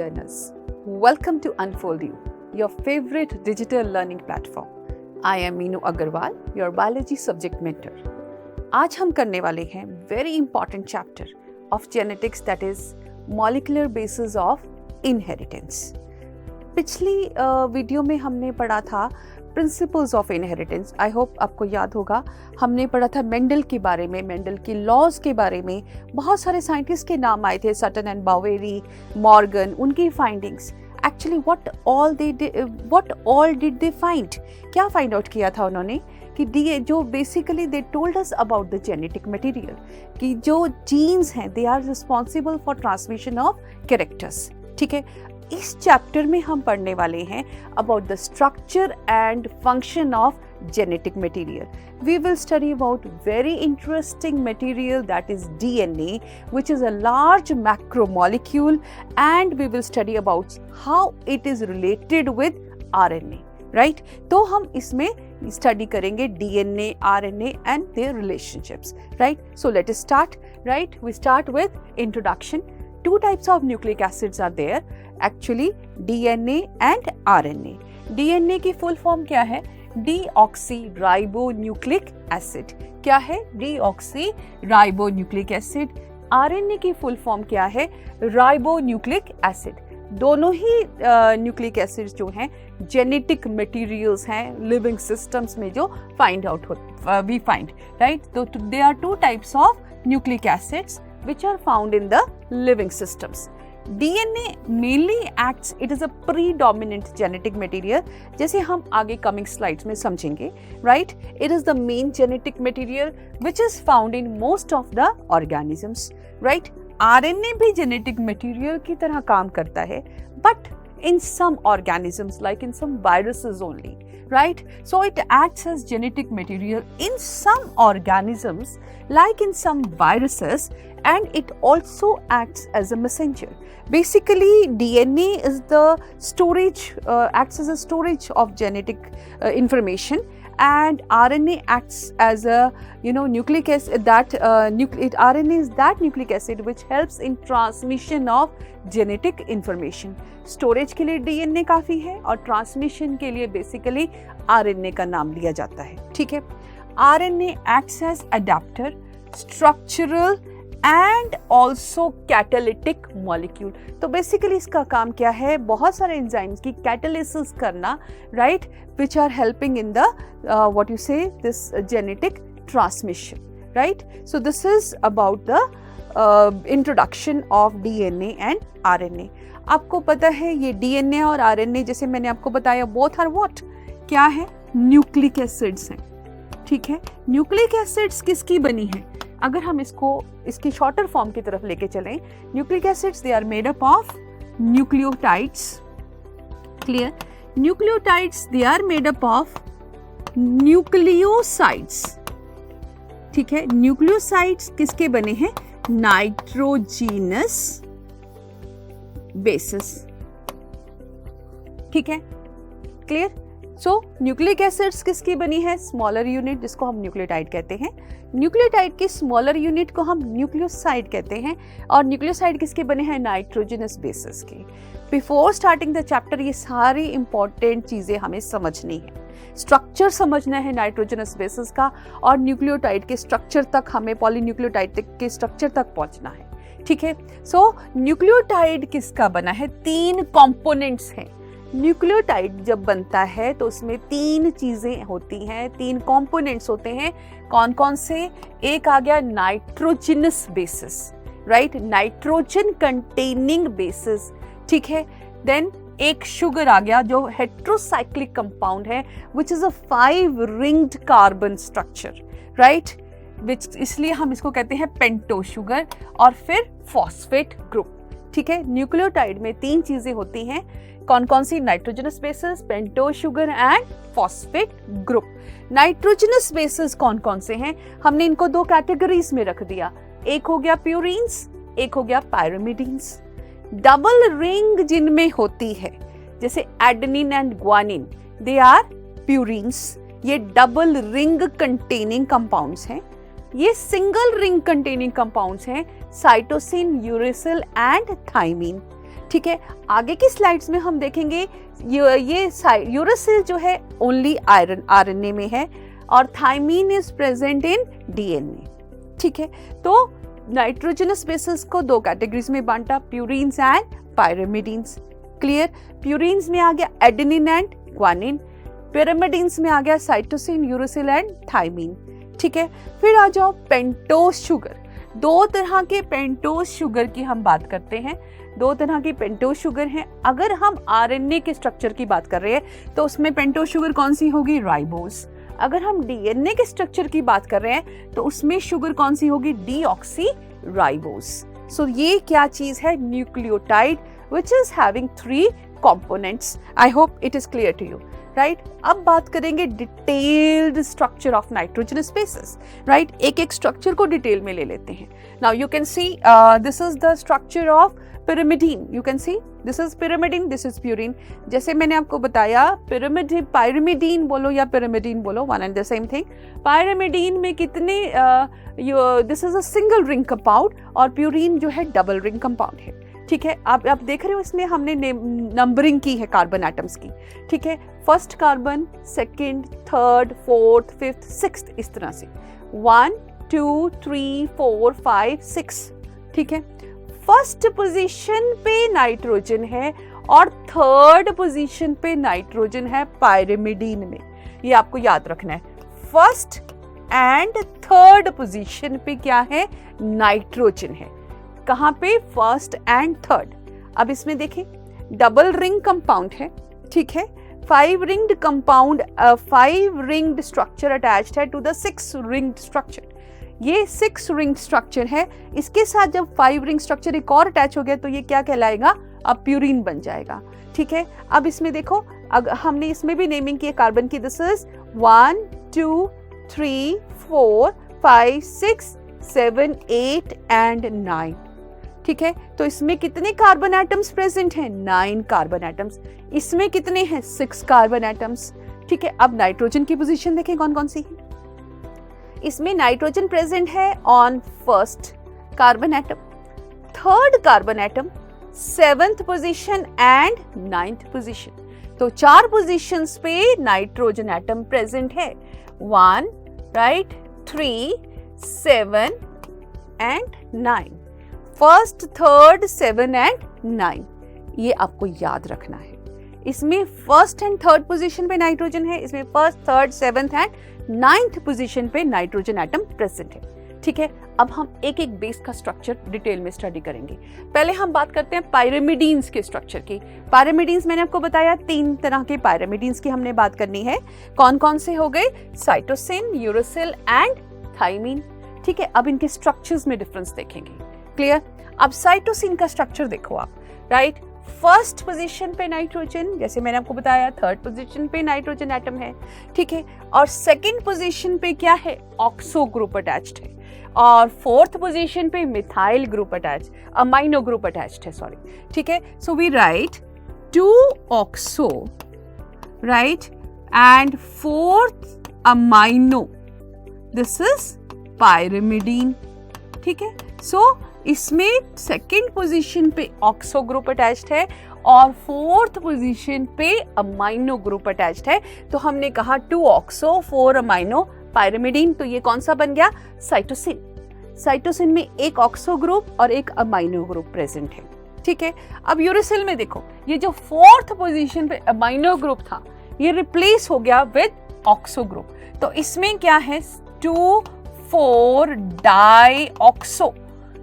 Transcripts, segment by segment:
learners. Welcome to Unfold You, your favorite digital learning platform. I am Meenu Agarwal, your biology subject mentor. आज हम करने वाले हैं very important chapter of genetics, that is molecular basis of inheritance. पिछली video में हमने पढ़ा था principles of inheritance. I hope आपको याद होगा. हमने पढ़ा था मेंडल के बारे में, मेंडल की लॉज के बारे में. बहुत सारे साइंटिस्ट के नाम आए थे, सटन एंड बावेरी, मॉर्गन, उनकी findings. Actually what all did they find? क्या फाइंड आउट किया था उन्होंने कि जो basically they told us about the genetic material, कि जो जीन्स हैं they are responsible for transmission of characters. ठीक है, इस चैप्टर में हम पढ़ने वाले हैं about the structure and function of genetic material. We will study about very interesting material, that is DNA, which is a large macromolecule, and we will study about how it is related with RNA. Right? तो हम इसमें study करेंगे DNA, RNA and their relationships. Right? So let us start. Right? We start with introduction. Two types of nucleic acids are there, actually DNA and RNA. DNA की full form क्या है? Deoxyribonucleic acid. क्या है? Deoxyribonucleic acid. RNA की full form क्या है? Ribonucleic acid. दोनों ही न्यूक्लिक एसिड्स जो हैं जेनेटिक मटेरियल्स हैं लिविंग सिस्टम्स में जो find out we find. Right? तो they are two types of nucleic acids which are found in the living systems. DNA mainly acts, it is a predominant genetic material, जैसे हम आगे coming slides में समझेंगे. Right? It is the main genetic material which is found in most of the organisms. Right? RNA भी genetic material की तरह काम करता है, but in some organisms, like in some viruses only. Right? So it acts as genetic material in some organisms, like in some viruses, and it also acts as a messenger. Basically, DNA is the storage, acts as a storage of genetic information, and RNA acts as a nucleic acid. RNA is that nucleic acid which helps in transmission of genetic information. Storage के लिए DNA काफ़ी है और transmission के लिए basically RNA का नाम लिया जाता है. ठीक है. RNA acts as adapter, structural and also catalytic molecule. तो बेसिकली इसका काम क्या है? बहुत सारे एंजाइम्स की कैटालिसिस करना, right, which are helping in the what you say this genetic transmission. Right? So this is about the introduction of DNA and RNA. आपको पता है ये DNA और RNA, जैसे मैंने आपको बताया, both are what? क्या है? न्यूक्लिक एसिड्स हैं. ठीक है. न्यूक्लिक एसिड्स किसकी बनी है? अगर हम इसकी शॉर्टर फॉर्म की तरफ लेके चलें, nucleic acids they are made up of nucleotides. Clear? Nucleotides they are made up of nucleosides. ठीक है. न्यूक्लियोसाइड्स किसके बने हैं? Nitrogenous bases. ठीक है. क्लियर? सो न्यूक्लिक एसिड्स किसकी बनी है? स्मॉलर यूनिट, जिसको हम न्यूक्लियोटाइड कहते हैं. न्यूक्लियोटाइड की स्मॉलर यूनिट को हम न्यूक्लियोसाइड कहते हैं. और न्यूक्लियोसाइड किसके बने हैं? नाइट्रोजनस बेसिस के. बिफोर स्टार्टिंग द चैप्टर ये सारी इंपॉर्टेंट चीज़ें हमें समझनी है. स्ट्रक्चर समझना है नाइट्रोजनस बेसिस का, और न्यूक्लियोटाइड के स्ट्रक्चर तक, हमें पॉलीन्यूक्लियोटाइड के स्ट्रक्चर तक पहुंचना है. ठीक है. सो न्यूक्लियोटाइड किसका बना है? 3 कंपोनेंट्स हैं. न्यूक्लियोटाइड जब बनता है तो उसमें 3 चीजें होती हैं, 3 कंपोनेंट्स होते हैं. कौन कौन से? एक आ गया nitrogenous bases. Right? Nitrogen containing basis. ठीक है. देन एक शुगर आ गया जो हेट्रोसाइक्लिक कंपाउंड है, which is a 5 ringed carbon structure. Right? Which इसलिए हम इसको कहते हैं पेंटो शुगर. और फिर फॉस्फेट ग्रुप. ठीक है. न्यूक्लियोटाइड में 3 चीजें होती हैं. कौन कौन सी? Nitrogenous bases, pentose sugar and phosphate group. Nitrogenous bases कौन कौन से हैं? हमने इनको 2 कैटेगरीज में रख दिया. एक हो गया प्यूरीन्स, एक हो गया पायरिमिडीन्स. डबल रिंग जिनमें होती है, जैसे adenine and guanine, they are purines. ये डबल रिंग कंटेनिंग कंपाउंड्स हैं. ये सिंगल रिंग कंटेनिंग कंपाउंड्स हैं साइटोसिन, यूरेसिल एंड थाइमीन. ठीक है, आगे की स्लाइड्स में हम देखेंगे ये यूरासिल जो है ओनली आयरन आरएनए में है और thymine is present in DNA. ठीक है, तो नाइट्रोजनस बेसेस को दो कैटेगरीज में बांटा, purines and pyrimidines. Clear, purines में आ गया एडेनिन एंड ग्वानिन, पिरिमिडीन्स में आ गया साइटोसिन, यूरासिल एंड थायमीन। ठीक है, फिर आ जाओ पेंटोज शुगर। दो तरह के पेंटोज शुगर की हम बात करते हैं, दो तरह की पेंटोज शुगर हैं। अगर हम आरएनए के स्ट्रक्चर की बात कर रहे हैं तो उसमें पेंटोज शुगर कौन सी होगी, राइबोस। अगर हम डीएनए के स्ट्रक्चर की बात कर रहे हैं तो उसमें शुगर कौन सी होगी, डीऑक्सी राइबोस। सो ये क्या चीज है, nucleotide which is having 3 components. I hope it is clear to you. Right? अब बात करेंगे detailed structure of nitrogenous bases. Right, एक एक स्ट्रक्चर को डिटेल में ले लेते हैं। Now you can see this is the structure of pyrimidine. You can see this is pyrimidine, this is purine. जैसे मैंने आपको बताया pyrimidine बोलो या pyrimidine बोलो, one and the same thing. pyrimidine में कितने this is a single ring compound और purine जो है double ring compound है। ठीक है, आप देख रहे हो इसमें हमने नंबरिंग की है कार्बन एटम्स की। ठीक है, first carbon, second, third, fourth, fifth, sixth, इस तरह से 1 2 3 4 5 6। ठीक है, फर्स्ट पोजीशन पे नाइट्रोजन है और थर्ड पोजीशन पे नाइट्रोजन है पायरिमिडीन में। ये आपको याद रखना है, फर्स्ट एंड थर्ड पोजीशन पे क्या है, नाइट्रोजन है। कहां पे, फर्स्ट एंड थर्ड। अब इसमें देखें डबल रिंग कंपाउंड है। ठीक है, 5 ringed compound, 5 ringed structure attached है टू द 6 रिंग्ड स्ट्रक्चर। ये 6 रिंग स्ट्रक्चर है, इसके साथ जब 5 रिंग स्ट्रक्चर एक और अटैच हो गया तो ये क्या कहलाएगा, अब प्यूरिन बन जाएगा। ठीक है, अब इसमें देखो हमने इसमें भी नेमिंग की है कार्बन की, दिस इज 1 2 3 4 5 6 7 8 एंड 9। ठीक है, तो इसमें कितने कार्बन एटम्स प्रेजेंट हैं, 9 कार्बन एटम्स। इसमें कितने हैं, 6 कार्बन एटम्स। ठीक है, अब नाइट्रोजन की पोजीशन देखें कौन कौन सी है। इसमें नाइट्रोजन प्रेजेंट है on first carbon atom, third carbon atom, 7th position and 9th position. तो 4 पोजीशंस पे नाइट्रोजन एटम प्रेजेंट है, 1 right 3 7 and 9। First, third, 7 and 9, ये आपको याद रखना है। इसमें फर्स्ट एंड थर्ड पोजीशन पे नाइट्रोजन है, इसमें first, third, 7th and 9th position पे नाइट्रोजन एटम प्रेजेंट है। ठीक है, अब हम एक एक बेस का स्ट्रक्चर डिटेल में स्टडी करेंगे। पहले हम बात करते हैं पायरिमिडीन्स के स्ट्रक्चर की। पायरिमिडीन्स मैंने आपको बताया 3 तरह के पायरिमिडीन्स की हमने बात करनी है। कौन कौन से हो गए, साइटोसिन, यूरासिल एंड थायमीन। ठीक है, अब इनके स्ट्रक्चर्स में डिफरेंस देखेंगे। क्लियर, अब साइटोसिन का स्ट्रक्चर देखो आप। राइट, फर्स्ट पोजीशन पे नाइट्रोजन, जैसे मैंने आपको बताया, थर्ड पोजीशन पे नाइट्रोजन एटम है। ठीक है, और सेकंड पोजीशन पे क्या है, ऑक्सो ग्रुप अटैच्ड है, और फोर्थ पोजीशन पे methyl group attach, amino group attached है, सॉरी। ठीक है, so we write 2 oxo write and 4th amino, this is pyrimidine. ठीक है, सो इसमें सेकंड पोजीशन पे ऑक्सो ग्रुप अटैच्ड है और 4th पोजीशन पे अमाइनो ग्रुप अटैच्ड है। तो हमने कहा 2 ऑक्सो 4 अमाइनो पायरिमिडीन, तो ये कौन सा बन गया, साइटोसिन। साइटोसिन में एक ऑक्सो ग्रुप और एक अमाइनो ग्रुप प्रेजेंट है। ठीक है, अब यूरासिल में देखो, ये जो 4th पोजीशन पे अमाइनो ग्रुप था ये रिप्लेस हो गया विद ऑक्सो ग्रुप। तो इसमें क्या है, 2,4 डाईऑक्सो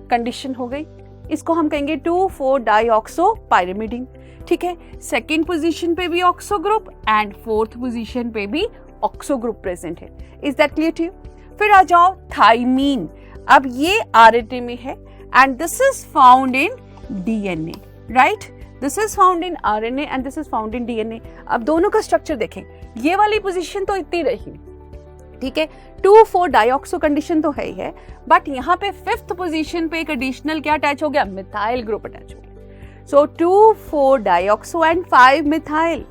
कंडीशन हो गई, इसको हम कहेंगे 2,4 डाईऑक्सो पायरिमिडीन। ठीक है, सेकंड पोजीशन पे भी oxo group and 4th position पे भी ऑक्सो ग्रुप प्रेजेंट है। Is that clear to you? फिर आ जाओ थायमीन। अब ये आरएनए में है and this is found in DNA. Right, this is found in RNA and this is found in DNA. अब दोनों का स्ट्रक्चर देखें, ये वाली पोजीशन तो इतनी रही, ठीक है, 2,4 डाईऑक्सो कंडीशन तो है ही है, बट यहाँ पे 5th पोजीशन पे एक एडिशनल क्या अटैच हो गया, मिथाइल ग्रुप अटैच हो गया। So 2,4 dioxo and 5 methyl,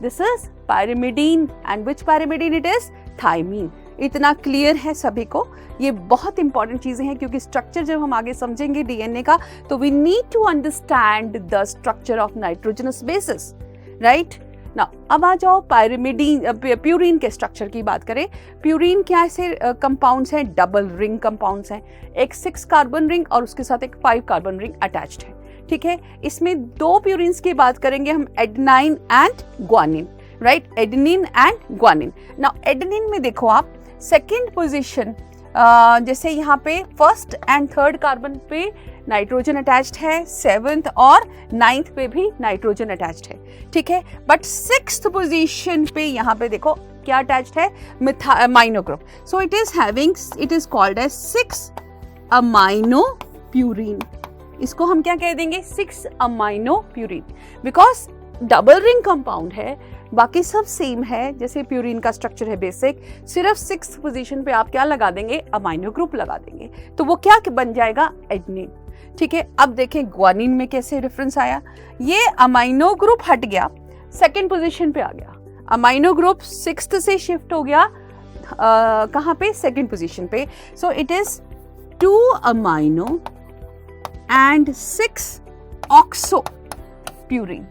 this is pyrimidine and which pyrimidine it is, thymine. इतना क्लियर है सभी को? ये बहुत इंपॉर्टेंट चीजें हैं क्योंकि स्ट्रक्चर जब हम आगे समझेंगे डीएनए का तो we need to understand the structure of nitrogenous bases, right? ना अब आ जाओ प्यूरीन के स्ट्रक्चर की बात करें। प्यूरीन क्या ऐसे कंपाउंड्स हैं, डबल रिंग कंपाउंड्स हैं, एक 6 कार्बन रिंग और उसके साथ एक 5 कार्बन रिंग अटैच्ड है, ठीक है। इसमें 2 प्यूरिन्स की बात करेंगे हम, adenine and guanine, right? Adenine and guanine. Now adenine में देखो आप सेकेंड पोजिशन, जैसे यहाँ पे 1st एंड 3rd कार्बन पे नाइट्रोजन अटैच्ड है, 7th और 9th पे भी नाइट्रोजन अटैच्ड है, ठीक है। बट 6th पोजीशन पे यहाँ पे देखो क्या अटैच्ड है, amino group. So it is called as 6 amino purine. इसको हम क्या कह देंगे, 6 amino purine, because double ring compound है, बाकी सब सेम है। जैसे प्यूरीन का स्ट्रक्चर है बेसिक, सिर्फ 6th पोजीशन पे आप क्या लगा देंगे, अमाइनो ग्रुप लगा देंगे, तो वो क्या बन जाएगा, एडेनिन, ठीक है। अब देखें ग्वानिन में कैसे डिफरेंस आया, ये अमाइनो ग्रुप हट गया, 2nd पोजीशन पे आ गया, अमाइनो ग्रुप 6th से शिफ्ट हो गया कहाँ पे, 2nd पोजीशन पे। सो it is 2 amino and 6 oxo purine,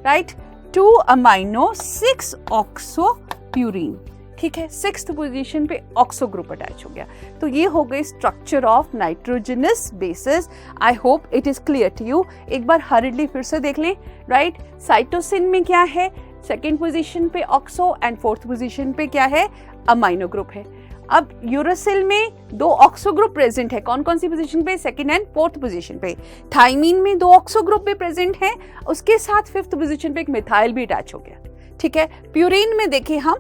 right? 2 amino 6 oxo purine, ठीक है। 6th पोजीशन पे ऑक्सो ग्रुप अटैच हो गया। तो ये हो गई structure of nitrogenous bases. I hope it is clear to you. एक बार हरिडली फिर से देख लें, राइट? साइटोसिन में क्या है, 2nd पोजीशन पे ऑक्सो एंड 4th पोजीशन पे क्या है, अमाइनो ग्रुप है। अब यूरासिल में 2 ऑक्सो ग्रुप प्रेजेंट है, कौन कौन सी पोजीशन पे, 2nd एंड 4th पोजीशन पे। थाइमीन में 2 ऑक्सो ग्रुप भी प्रेजेंट है, उसके साथ 5th पोजीशन पे एक मिथाइल भी अटैच हो गया, ठीक है। प्यूरीन में देखिए हम,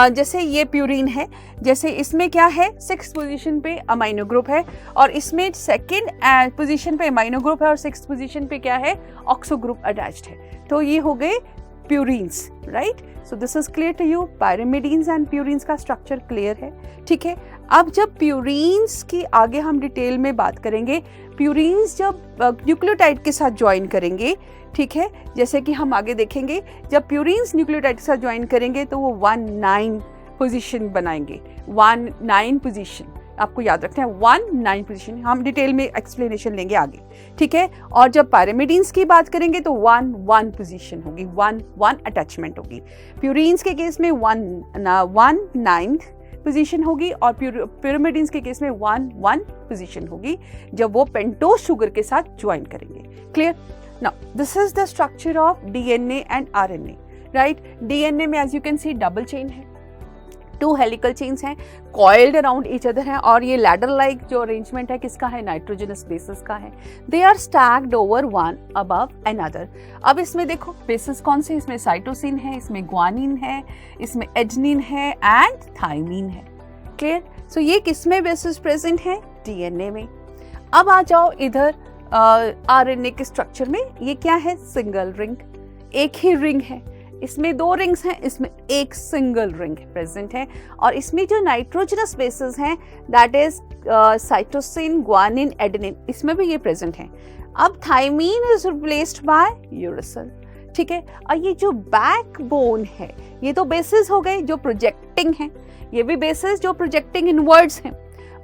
जैसे ये प्यूरीन है, जैसे इसमें क्या है, 6th पोजीशन पे अमाइनो ग्रुप है और इसमें 2nd पोजीशन पे अमाइनो ग्रुप है और 6th पोजीशन पे क्या है, ऑक्सो ग्रुप अटैच्ड है। तो ये हो गए purines, right? So this is clear to you. Pyrimidines and purines का स्ट्रक्चर क्लियर है, ठीक है। अब जब प्यूरीन्स की आगे हम डिटेल में बात करेंगे, प्यूरीन्स जब न्यूक्लियोटाइड के साथ ज्वाइन करेंगे, ठीक है, जैसे कि हम आगे देखेंगे, जब प्यूरीन्स न्यूक्लियोटाइड के साथ ज्वाइन करेंगे तो वो 1,9 पोजीशन बनाएंगे, 1,9 पोजीशन, आपको याद रखना है 1,9 पोजीशन, हम डिटेल में एक्सप्लेनेशन लेंगे आगे, ठीक है। और जब पायरिमिडीन्स की बात करेंगे तो 1,1 पोजीशन होगी, 1,1 अटैचमेंट होगी। प्यूरीन्स के केस में 1,9 पोजीशन होगी और pyrimidines के केस में 1,1 पोजीशन होगी जब वो पेंटोज शुगर के साथ ज्वाइन करेंगे। Clear? Now this is the structure of DNA and RNA, right? DNA में as you can see double chain है, 2 हेलिकल चेन्स हैं, कॉइल्ड अराउंड ईच अदर हैं, और ये लैडर लाइक जो अरेंजमेंट है किसका है, नाइट्रोजनस बेसिस का है। They are stacked over one above another. अब इसमें देखो बेसिस कौन से, इसमें साइटोसिन है, इसमें ग्वानिन है, इसमें एडेनिन है एंड थाइमीन है। क्लियर? सो ये किसमें बेसिस प्रेजेंट है, डीएनए में। अब आ जाओ इधर आरएनए के स्ट्रक्चर में, ये क्या है, सिंगल रिंग, एक ही रिंग है। इसमें 2 रिंग्स हैं, इसमें एक सिंगल रिंग प्रेजेंट है, और इसमें जो नाइट्रोजनस बेसिस हैं that is cytosine, guanine, adenine, इसमें भी ये प्रेजेंट है। अब thymine is replaced by uracil, ठीक है। और ये जो बैकबोन है, ये तो बेसिस हो गए जो प्रोजेक्टिंग है, ये भी बेसिस जो प्रोजेक्टिंग इनवर्ड्स हैं,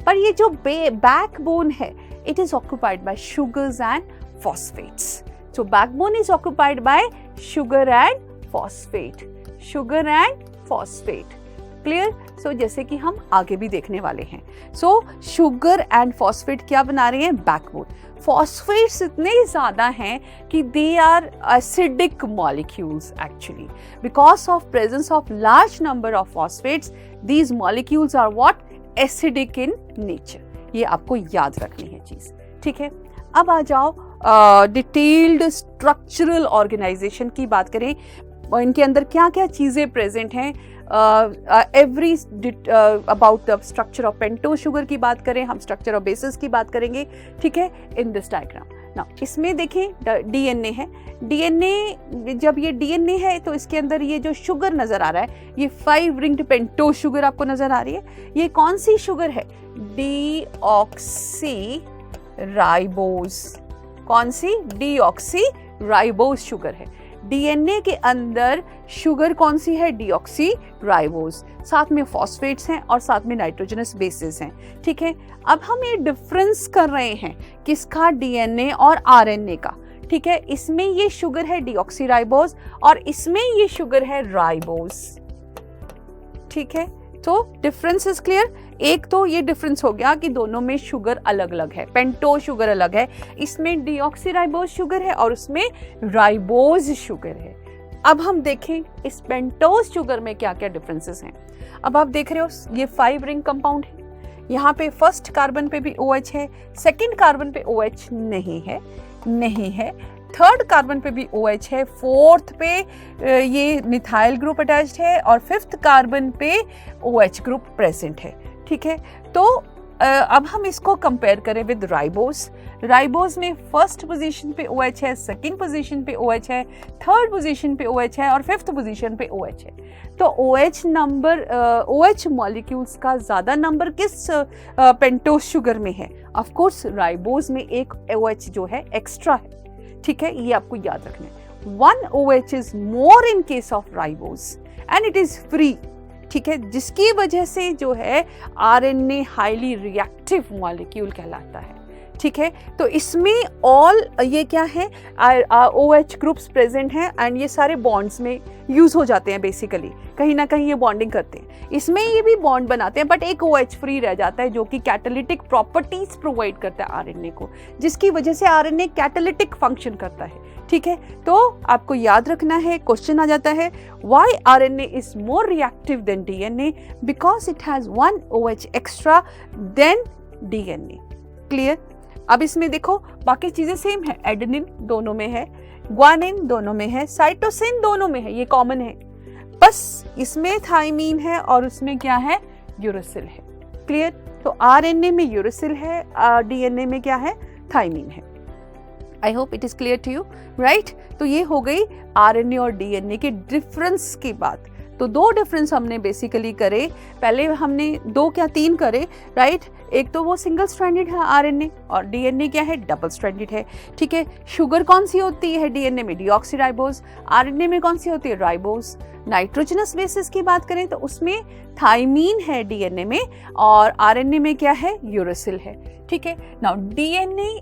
पर ये जो बैकबोन है it is occupied by sugars and phosphates. So backbone is occupied by sugar and sugar and phosphate. Clear? So जैसे कि हम आगे भी देखने वाले हैं। सो शुगर एंड फॉस्फेट क्या बना रहे हैं, बैकबोन। फॉस्फेट्स इतने ज्यादा हैं कि they are acidic molecules actually, because of presence of large number of phosphates these molecules are what, acidic in nature. ये आपको याद रखनी है चीज, ठीक है। अब आ जाओ डिटेल्ड स्ट्रक्चरल ऑर्गेनाइजेशन की बात करें, इनके अंदर क्या क्या चीज़ें प्रेजेंट हैं, every about the structure of pentose sugar की बात करें, हम स्ट्रक्चर ऑफ बेसिस की बात करेंगे, ठीक है, इन दिस डायग्राम। नाउ इसमें देखें डीएनए है, डीएनए जब ये डीएनए है तो इसके अंदर ये जो शुगर नजर आ रहा है, ये 5 रिंग्ड पेंटोज शुगर आपको नजर आ रही है। ये कौन सी शुगर है, डीऑक्सी राइबोज। कौन सी, डीऑक्सी राइबोज शुगर है। डीएनए के अंदर शुगर कौन सी है? डीऑक्सी राइबोज, साथ में फॉस्फेट्स हैं और साथ में नाइट्रोजनस बेसेस हैं। ठीक है, अब हम ये डिफरेंस कर रहे हैं किसका? डीएनए और आरएनए का। ठीक है, इसमें ये शुगर है डीऑक्सी राइबोज और इसमें ये शुगर है राइबोज। ठीक है, तो डिफरेंस इज क्लियर। एक तो ये डिफरेंस हो गया कि दोनों में शुगर अलग अलग है, पेंटोज शुगर अलग है, इसमें डीऑक्सीराइबोज शुगर है और उसमें राइबोज शुगर है। अब हम देखें इस पेंटोज शुगर में क्या क्या डिफरेंसेस हैं। अब आप देख रहे हो ये 5 रिंग कंपाउंड है, यहाँ पे फर्स्ट कार्बन पे भी OH है, सेकंड कार्बन पे OH नहीं है, थर्ड कार्बन पे भी OH है, फोर्थ पे ये मिथाइल ग्रुप अटैच्ड है और फिफ्थ कार्बन पे OH ग्रुप प्रेजेंट है। ठीक है, तो अब हम इसको कंपेयर करें विद राइबोज में फर्स्ट पोजीशन पे OH है, सेकंड पोजीशन पे OH है, थर्ड पोजीशन पे OH है और फिफ्थ पोजीशन पे OH है। तो OH मॉलिक्यूल्स का ज्यादा नंबर किस पेंटोज शुगर में है? ऑफ कोर्स राइबोज में एक OH जो है एक्स्ट्रा है। ठीक है, ये आपको याद रखना है। 1 OH is more in case of ribose and it is free. ठीक है, जिसकी वजह से जो है आरएनए हाईली रिएक्टिव मॉलिक्यूल कहलाता है। ठीक है, तो इसमें ऑल ये क्या है? OH ग्रुप्स प्रेजेंट हैं एंड ये सारे बॉन्ड्स में यूज हो जाते हैं, बेसिकली कहीं ना कहीं ये बॉन्डिंग करते हैं, इसमें ये भी बॉन्ड बनाते हैं, बट एक OH फ्री रह जाता है जो कि कैटालिटिक प्रॉपर्टीज प्रोवाइड करता है आरएनए को, जिसकी वजह से आरएनए कैटालिटिक फंक्शन करता है। ठीक है, तो आपको याद रखना है, क्वेश्चन आ जाता है why RNA is more reactive than DNA? Because it has 1 OH extra than DNA. Clear? अब इसमें देखो बाकी चीजें सेम है, एडेनिन दोनों में है, ग्वानिन दोनों में है, साइटोसिन दोनों में है, ये कॉमन है, बस इसमें थाइमीन है और उसमें क्या है? यूरेसिल है। क्लियर? तो आरएनए में यूरेसिल है, डीएनए में क्या है? थाइमीन है। I hope it is clear to you, right? तो ये हो गई आरएनए और डीएनए के डिफरेंस की बात। तो 2 डिफरेंस हमने बेसिकली करे, पहले हमने 2 क्या 3 करे, राइट? एक तो वो सिंगल स्ट्रैंडेड है आरएनए और डीएनए क्या है? डबल स्ट्रैंडेड है। ठीक है, शुगर कौन सी होती है डीएनए में? डीऑक्सीराइबोज। आरएनए में कौन सी होती है? राइबोज। नाइट्रोजनस बेसिस की बात करें तो उसमें थाइमीन है डीएनए में और आरएनए में क्या है? यूरेसिल है। ठीक है, नाउ डीएनए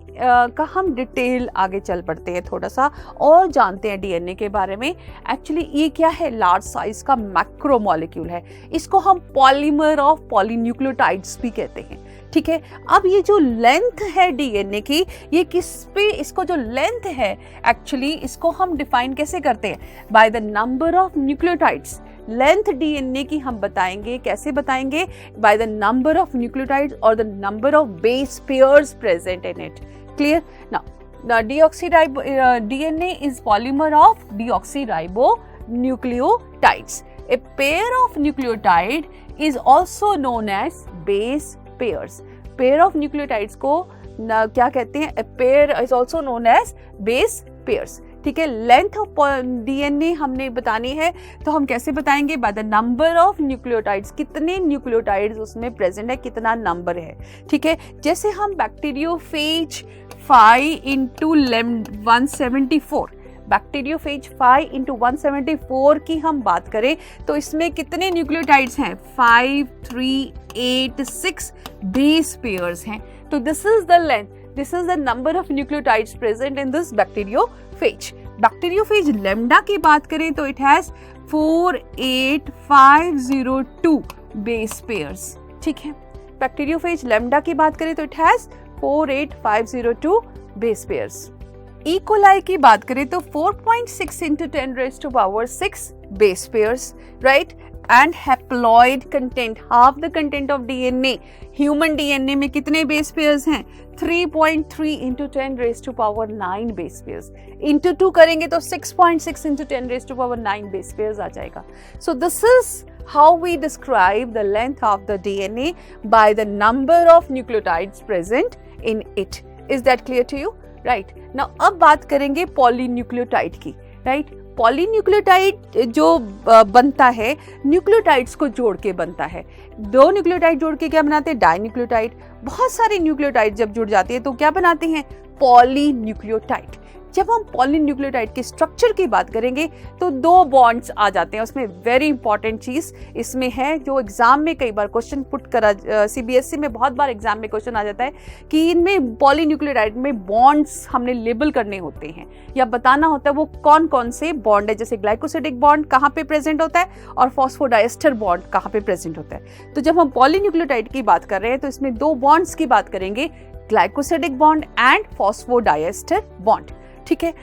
का हम डिटेल आगे चल पड़ते हैं, थोड़ा सा और जानते हैं डीएनए के बारे में। एक्चुअली ये क्या है? लार्ज साइज का मैक्रो मॉलिक्यूल है, इसको हम पॉलीमर ऑफ पॉलीन्यूक्लियोटाइड्स भी कहते हैं। ठीक है, अब ये जो लेंथ है डीएनए की, ये किस पे, इसको जो लेंथ है एक्चुअली इसको हम डिफाइन कैसे करते हैं? By the number of nucleotides. Length DNA की हम बताएंगे, कैसे बताएंगे? By the number of nucleotides और the number of base pairs present in it. Clear? Now DNA is polymer of deoxyribonucleotides. A pair of nucleotide is also known as base pairs. Pair of nucleotides को क्या कहते हैं? A pair is also known as base pairs. ठीक है, length of DNA हमने बतानी है तो हम कैसे बताएंगे? By the number of nucleotides, कितने न्यूक्लियोटाइड्स उसमें प्रेजेंट है, कितना नंबर है। ठीक है, जैसे हम बैक्टीरियोफेज 5 into 174, बैक्टीरियोफेज 5 into 174 की हम बात करें तो इसमें कितने न्यूक्लियोटाइड्स हैं? 5, 3, 8, 6 बेस पेयर्स हैं। तो this is the length, this is the number of nucleotides present in this bacteriophage. Bacteriophage lambda की बात करें तो इट हैज 48502 बेस पेयर्स। ठीक है, बैक्टीरियोफेज लेम्डा की बात करें तो it has 48502 base pairs. E coli की बात करें तो 4.6 into 10 raised to power 6 base pairs, right? And haploid content, half the content of DNA, human DNA में कितने base pairs हैं? 3.3 into 10 raised to power 9 base pairs. Into 2 करेंगे तो 6.6 into 10 raised to power 9 base pairs आ जाएगा. So this is how we describe the length of the DNA by the number of nucleotides present in it. Is that clear to you? Right now अब बात करेंगे polynucleotide की। Right, polynucleotide जो बनता है nucleotides को जोड़ के बनता है। 2 न्यूक्लियोटाइड जोड़ के क्या बनाते हैं? डाइन्यूक्लियोटाइड। बहुत सारे न्यूक्लियोटाइड जब जुड़ जाती है तो क्या बनाते हैं? पॉलीन्यूक्लियोटाइड। जब हम पॉलीन्यूक्लियोटाइड के स्ट्रक्चर की बात करेंगे तो 2 बॉन्ड्स आ जाते हैं उसमें। वेरी इंपॉर्टेंट चीज इसमें है जो एग्जाम में कई बार क्वेश्चन पुट करा, CBSE में बहुत बार एग्जाम में क्वेश्चन आ जाता है कि इनमें पॉलीन्यूक्लियोटाइड में बॉन्ड्स हमने लेबल करने होते हैं या बताना होता है वो कौन कौन से बॉन्ड है, जैसे ग्लाइकोसिडिक बॉन्ड कहाँ पे प्रेजेंट होता है और फॉस्फोडाइएस्टर बॉन्ड कहाँ पे प्रेजेंट होता है। तो जब हम पॉलीन्यूक्लियोटाइड की बात कर रहे हैं तो इसमें 2 बॉन्ड्स की बात करेंगे, glycosidic bond and phosphodiester bond. ठीक है,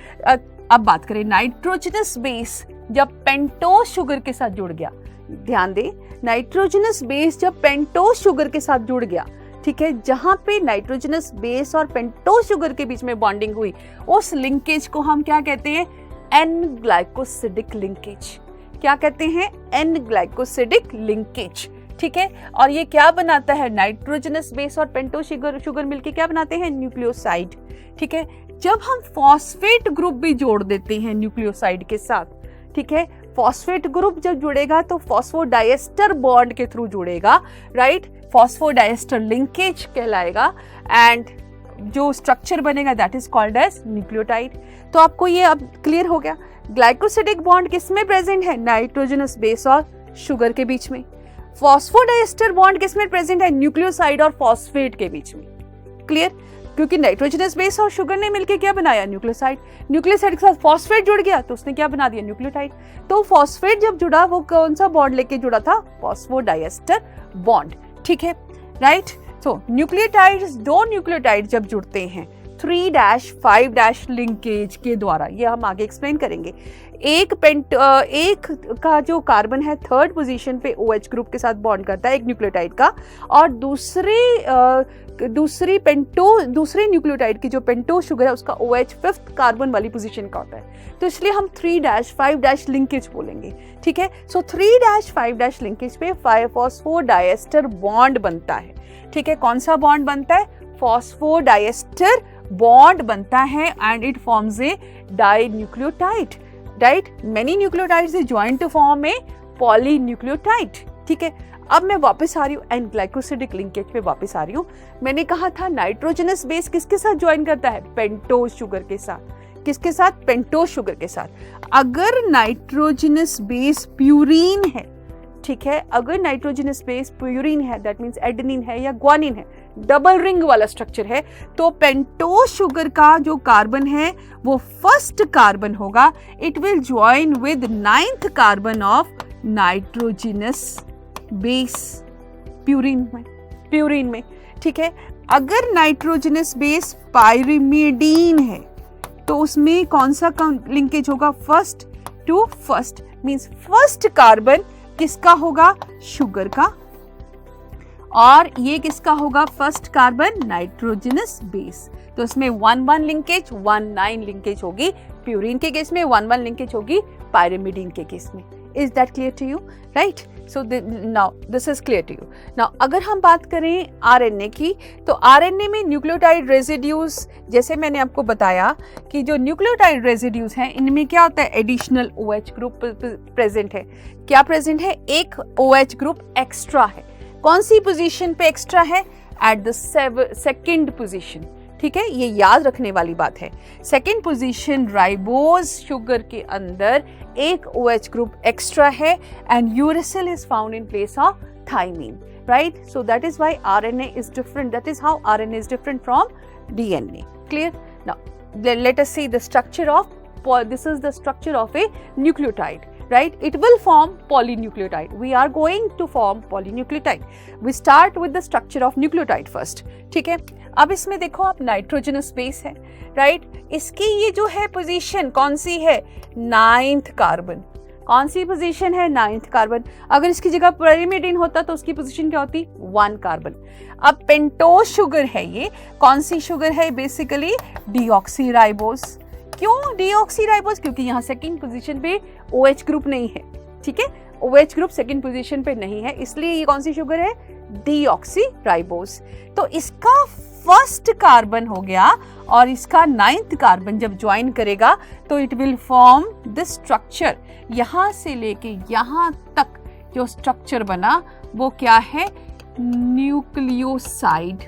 अब बात करें नाइट्रोजनस बेस जब पेंटोज शुगर के साथ जुड़ गया, ध्यान दें नाइट्रोजनस बेस जब पेंटोज शुगर के साथ जुड़ गया, ठीक है, जहां पे नाइट्रोजनस बेस और पेंटोज शुगर के बीच में बॉन्डिंग हुई, उस लिंकेज को हम क्या कहते हैं, एन ग्लाइकोसिडिक लिंकेज। क्या कहते हैं, एन ग्लाइकोसिडिक लिंकेज। ठीक है, और ये क्या बनाता है, नाइट्रोजनस बेस और पेंटोज शुगर मिलके क्या बनाते हैं, न्यूक्लियोसाइड। ठीक है, जब हम फॉस्फेट ग्रुप भी जोड़ देते हैं न्यूक्लियोसाइड के साथ, ठीक है, फॉस्फेट ग्रुप जब जुड़ेगा तो फॉस्फोडाइएस्टर बॉन्ड के थ्रू जुड़ेगा, राइट, फॉस्फोडाइएस्टर लिंकेज कहलाएगा एंड जो स्ट्रक्चर बनेगा that is called as nucleotide. तो आपको ये अब क्लियर हो गया, ग्लाइकोसिडिक बॉन्ड किसमें प्रेजेंट है, नाइट्रोजनस बेस और शुगर के बीच में। फॉस्फोडाइएस्टर बॉन्ड किसमें प्रेजेंट है, न्यूक्लियोसाइड और फॉस्फेट के बीच में। क्लियर, क्योंकि नाइट्रोजनस बेस और शुगर ने मिलकर क्या बनाया, न्यूक्लियोसाइड। न्यूक्लियोसाइड के साथ फॉस्फेट जुड़ गया तो उसने क्या बना दिया, न्यूक्लियोटाइड। तो फॉस्फेट जब जुड़ा वो कौन सा बॉन्ड लेके जुड़ा था, फॉस्फोडाइएस्टर बॉन्ड। ठीक है, राइट। तो न्यूक्लियोटाइड्स, 2 न्यूक्लियोटाइड जब जुड़ते हैं 3-5 लिंकेज के द्वारा, ये हम आगे एक्सप्लेन करेंगे। एक का जो कार्बन है 3rd पोजीशन पे OH ग्रुप के साथ बॉन्ड करता है एक न्यूक्लियोटाइड का, और दूसरे न्यूक्लियोटाइड की जो पेंटोज शुगर है उसका OH 5th कार्बन वाली पोजीशन का होता है। तो इसलिए हम 3-5 लिंकेज बोलेंगे। ठीक है, सो 3-5 लिंकेज पे फॉस्फोडाइएस्टर बॉन्ड बनता है। ठीक है, कौन सा बॉन्ड बनता है, फॉस्फोडाइएस्टर बॉन्ड बनता है and it forms a dinucleotide, right. Many nucleotides join to form a polynucleotide. ठीक है, अब मैं वापस आ रही हूँ एन ग्लाइकोसिडिक लिंकेज पे वापस आ रही हूँ। मैंने कहा था नाइट्रोजनस बेस किसके साथ ज्वाइन करता है, पेंटोज शुगर के साथ। किसके साथ, पेंटोज शुगर के साथ। अगर नाइट्रोजनस बेस प्यूरीन है, ठीक है, अगर नाइट्रोजनस बेस प्यूरीन है दैट मींस एडेनिन है या ग्वानिन है, डबल रिंग वाला स्ट्रक्चर है, तो पेंटोज शुगर का जो कार्बन है वो 1st कार्बन होगा, it will join with 9th carbon of nitrogenous base purine में। ठीक है, अगर नाइट्रोजनस बेस पाइरिमिडीन है तो उसमें कौन सा लिंकेज होगा, 1st to 1st, means 1st carbon किसका होगा, शुगर का, और ये किसका होगा, 1st कार्बन नाइट्रोजनस बेस। तो इसमें 1-1 लिंकेज, 1-9 लिंकेज होगी प्यूरीन के केस में, 1-1 लिंकेज होगी पाइरिमिडीन के केस में। Is that clear to you? Right? So now this is clear to you. Now अगर हम बात करें RNA की, तो RNA में न्यूक्लियोटाइड रेजिड्यूज, जैसे मैंने आपको बताया कि जो न्यूक्लियोटाइड रेजिड्यूज हैं इनमें क्या होता है, एडिशनल OH ग्रुप प्रेजेंट है। क्या प्रेजेंट है, एक OH ग्रुप एक्स्ट्रा है। कौन सी पोजीशन पे एक्स्ट्रा है, एट द 2nd पोजीशन। ठीक है, ये याद रखने वाली बात है। 2nd पोजीशन राइबोज शुगर के अंदर एक OH ग्रुप एक्स्ट्रा है and uracil is found in place of thymine, right. So that is why RNA is different, that is how RNA is different from DNA। Clear, now let us see the structure of, this is the structure of a nucleotide, right? It will form polynucleotide. We are going to form polynucleotide. We start with the structure of nucleotide first. ठीक है, अब इसमें देखो आप nitrogenous base है, right. इसकी ये जो है पोजीशन कौन सी है, 9th कार्बन। कौन सी पोजीशन है, 9th कार्बन। अगर इसकी जगह पाइरिमिडीन होता तो उसकी पोजीशन क्या होती, 1 कार्बन। अब पेंटोज शुगर है, ये कौन सी शुगर है, बेसिकली डीऑक्सीराइबोज। क्यों डीऑक्सीराइबोज, क्योंकि यहाँ 2nd पोजीशन पे OH ग्रुप नहीं है। ठीक है, OH ग्रुप 2nd पोजीशन पे नहीं है, इसलिए ये कौन सी शुगर है, डीऑक्सीराइबोज। तो इसका 1st कार्बन हो गया और इसका 9th कार्बन जब ज्वाइन करेगा तो it will form this structure. यहां से लेके यहां तक जो स्ट्रक्चर बना वो क्या है, न्यूक्लियोसाइड।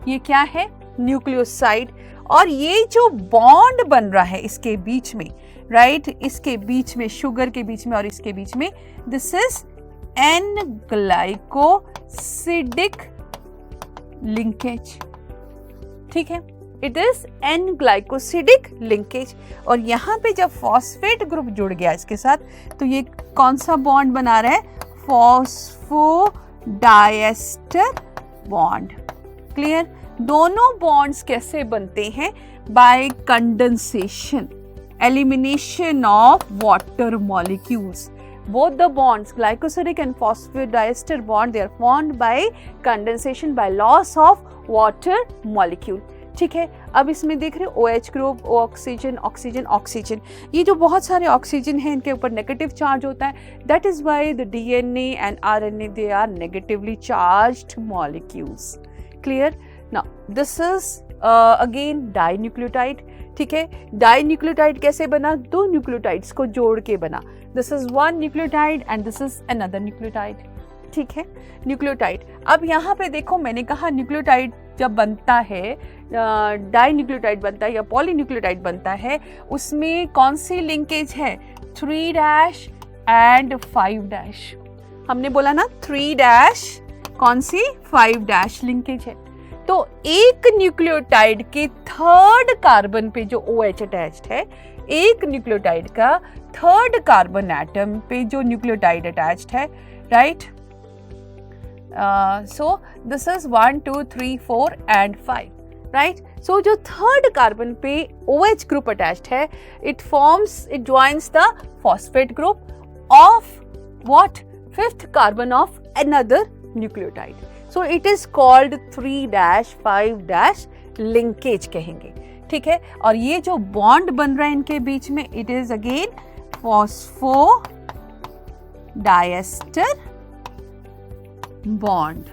ये क्या है, न्यूक्लियोसाइड। और ये जो बॉन्ड बन रहा है इसके बीच में, राइट, इसके बीच में, शुगर के बीच में और इसके बीच में, this is an glycosidic linkage. ठीक है, it is an glycosidic linkage. और यहाँ पे जब फॉस्फेट ग्रुप जुड़ गया इसके साथ, तो ये कौन सा बॉन्ड बना रहा है? Phosphodiester bond. क्लियर? दोनों बॉन्ड्स कैसे बनते हैं? Bye condensation, elimination of water molecules. Both the bonds, glycosidic and phosphodiester bond, they are formed by condensation, by loss of water molecule. ठीक है, अब इसमें देख रहे हो OH group, oxygen oxygen oxygen, ये जो बहुत सारे ऑक्सीजन हैं इनके ऊपर नेगेटिव चार्ज होता है। That is why the DNA and RNA they are negatively charged molecules. Clear? Now this is again dinucleotide. ठीक है, डाइन्यूक्लियोटाइड कैसे बना? दो न्यूक्लियोटाइड्स को जोड़ के बना। This is one nucleotide and this is another nucleotide. ठीक है, न्यूक्लियोटाइड। अब यहाँ पे देखो, मैंने कहा न्यूक्लियोटाइड जब बनता है, डाइन्यूक्लियोटाइड बनता है या पॉलीन्यूक्लियोटाइड बनता है, उसमें कौन सी लिंकेज है? 3' एंड 5'। हमने बोला ना 3', कौन सी? 5' लिंकेज है। तो एक न्यूक्लियोटाइड के थर्ड कार्बन पे जो OH अटैच्ड है, एक न्यूक्लियोटाइड का थर्ड कार्बन एटम पे जो न्यूक्लियोटाइड अटैच्ड है, right? So this is 1 2 3 4 and 5, right? So जो थर्ड कार्बन पे OH ग्रुप अटैच्ड है, it joins the phosphate group of what? Fifth carbon of another nucleotide. So it is called 3' 5' linkage कहेंगे। ठीक है, और ये जो बॉन्ड बन रहा है इनके बीच में, it is again phosphodiester bond.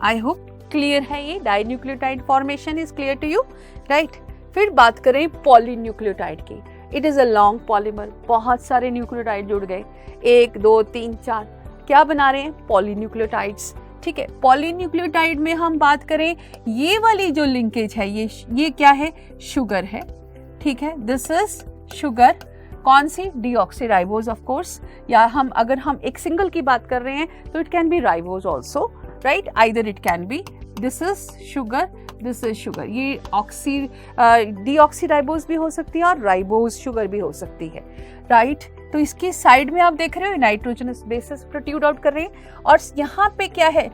I hope clear है, ये dinucleotide formation is clear to you, right? फिर बात करें पॉलीन्यूक्लियोटाइड की। It is a long polymer, बहुत सारे न्यूक्लियोटाइड जुड़ गए, 1 2 3 4, क्या बना रहे हैं? पॉलीन्यूक्लियोटाइड्स। ठीक है, पॉलीन्यूक्लियोटाइड में हम बात करें, ये वाली जो लिंकेज है, ये क्या है? शुगर है। ठीक है, दिस इज शुगर। कौन सी? डीऑक्सीराइबोज ऑफ कोर्स, या अगर हम एक सिंगल की बात कर रहे हैं तो it can be ribose also, right? Either it can be, this is sugar, this is sugar. ये डीऑक्सीराइबोज भी हो सकती है और राइबोज शुगर भी हो सकती है, राइट? तो इसकी साइड में आप देख रहे हो नाइट्रोजनस बेसिस प्रोट्यूड आउट कर रहे हैं, और यहाँ पे क्या है?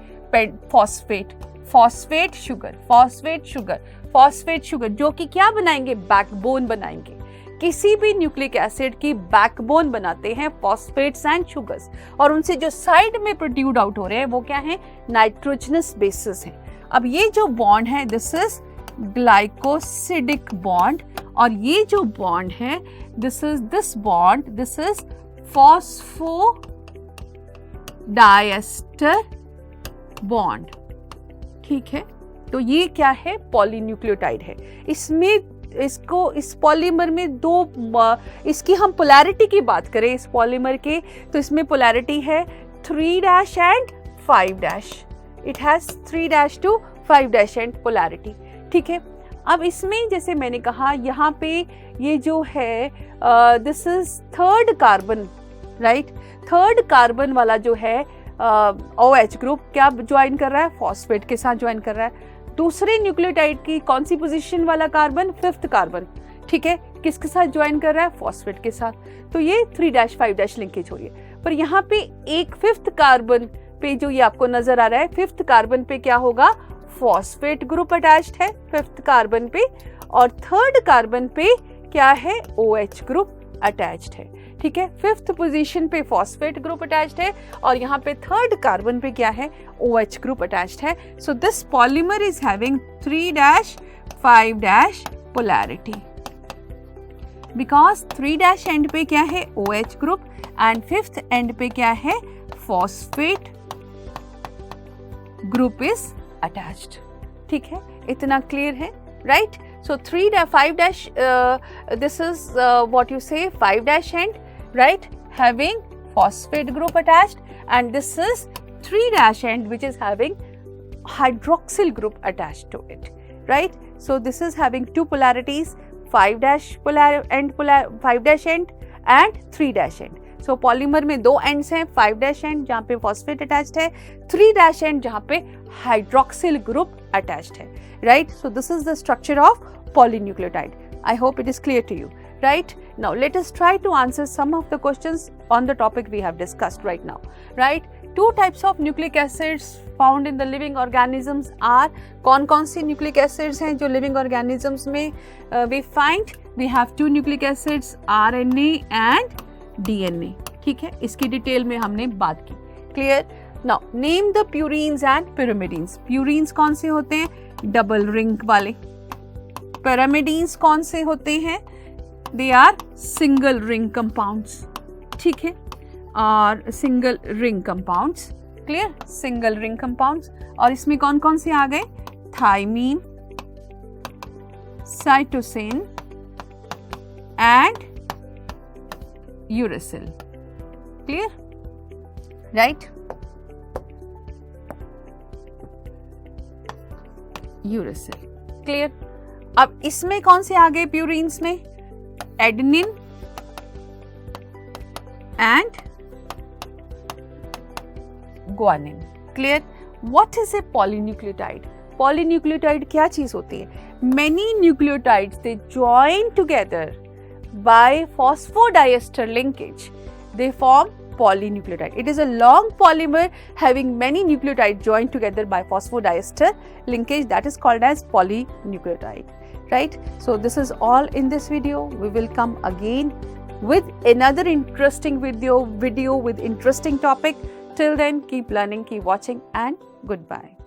Phosphate, phosphate sugar, phosphate sugar, phosphate sugar, जो कि क्या बनाएंगे? बैकबोन बनाएंगे। किसी भी न्यूक्लिक एसिड की बैकबोन बनाते हैं फॉस्फेट्स एंड शुगर्स, और उनसे जो साइड में प्रोट्यूड आउट हो रहे हैं वो क्या है? नाइट्रोजनस बेसिस हैं। अब ये जो बॉन्ड है, दिस इज ग्लाइकोसिडिक बॉन्ड, और ये जो बॉन्ड है, दिस इज फॉस्फोडाइएस्टर बॉन्ड। ठीक है, तो ये क्या है? पॉलीन्यूक्लियोटाइड है। इसमें इस पॉलीमर में इसकी हम पोलैरिटी की बात करें इस पॉलीमर के, तो इसमें पोलैरिटी है 3' and 5'। It has 3' to 5' and polarity. ठीक है, अब इसमें जैसे मैंने कहा, यहाँ पे ये जो है this is third carbon, right? Third carbon वाला जो है OH ग्रुप क्या ज्वाइन कर रहा है? फॉस्फेट के साथ ज्वाइन कर रहा है। दूसरे न्यूक्लियोटाइड की कौन सी पोजीशन वाला कार्बन? Fifth carbon. ठीक है, किसके साथ ज्वाइन कर रहा है? फॉस्फेट के साथ। तो ये 3' 5' लिंकेज हो रही है। पर यहाँ पे एक फिफ्थ कार्बन पे जो ये आपको नजर आ रहा है, फिफ्थ कार्बन पे क्या होगा? फॉस्फेट ग्रुप अटैच्ड है फिफ्थ कार्बन पे, और थर्ड कार्बन पे क्या है? OH ग्रुप अटैच्ड है। ठीक है, फिफ्थ पोजीशन पे फॉस्फेट ग्रुप अटैच्ड है, और यहाँ पे थर्ड कार्बन पे क्या है? OH ग्रुप अटैच्ड है। So this polymer is having 3' 5' polarity, because 3' and पे क्या है? OH group, and fifth and पे क्या है? Phosphate group is attached. ठीक है, इतना क्लियर है, right? So 5' this is what you say 5' end, right? Having phosphate group attached, and this is 3' end which is having hydroxyl group attached to it, right? So this is having two polarities, 5' end and 3' end. So polymer में दो ends हैं, 5' end जहाँ पे phosphate attached है, 3' end जहाँ पे hydroxyl group attached है, right? So this is the structure of polynucleotide. I hope it is clear to you, right? Now let us try to answer some of the questions on the topic we have discussed right now, right? Two types of nucleic acids found in the living organisms are, कौन सी nucleic acids हैं जो living organisms में we find? We have two nucleic acids, RNA and DNA. ठीक है, इसकी detail में हमने बात की. Clear? Now name the purines and pyrimidines. Purines कौन से होते हैं? डबल रिंग वाले. pyrimidines कौन से होते हैं? They are single ring compounds. ठीक है, और single ring compounds. Clear? Single ring compounds. और इसमें कौन कौन से आ गए? Thymine, cytosine and uracil. Clear? Right? Uracil. Clear? अब इसमें कौन से आ गए प्यूरिन्स में? Adenine and guanine. Clear? What is a polynucleotide? Polynucleotide क्या चीज होती है? Many nucleotides they join together by phosphodiester linkage. They form polynucleotide. It is a long polymer having many nucleotides joined together by phosphodiester linkage, that is called as polynucleotide. Right? So this is all in this video. We will come again with another interesting video with interesting topic. Till then, keep learning, keep watching, and goodbye.